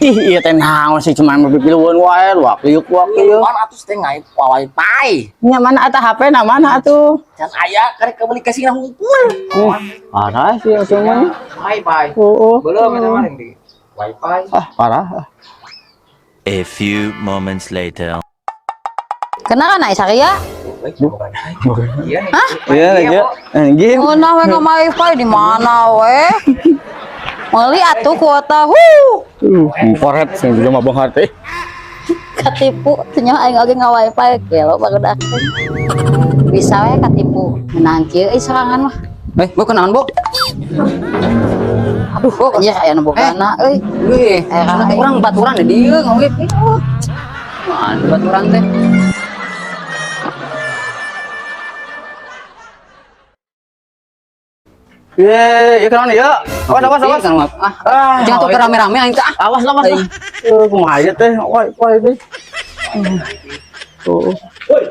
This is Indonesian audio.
Ih, iya teh naon sih cuman berpiluan wae waktu waktu. Mana atuh teh ngai wifi. Nya mana eta HP na mana atuh? Can aya karek komunikasi na hungkul. Parah sih cuman. Wifi. Oh. Belum ada mana di wifi. Ah, parah. A few moments later. Kenapa naik saya? Iya nih. Hah? Iya lagi. Game. Oh, nah we nggak wifi di mana we? Meli atuh kuota, Foret sih juga mabong hati. katipu, tunya aing oge nggak wifi, kelo barudak. Bisa we katipu, menang kieu serangan mah. Bu kenaon, Bu? Aduh, kok nya aya nu bogana euy. Wih, Urang baturan di dieu ngawit. Man, baturan teh. Iya kenapa nih ya? Awas. Jangan tuh rame-rame aing teh. Awas. Kumaha aja teh, woi deh. Tuh. Woi,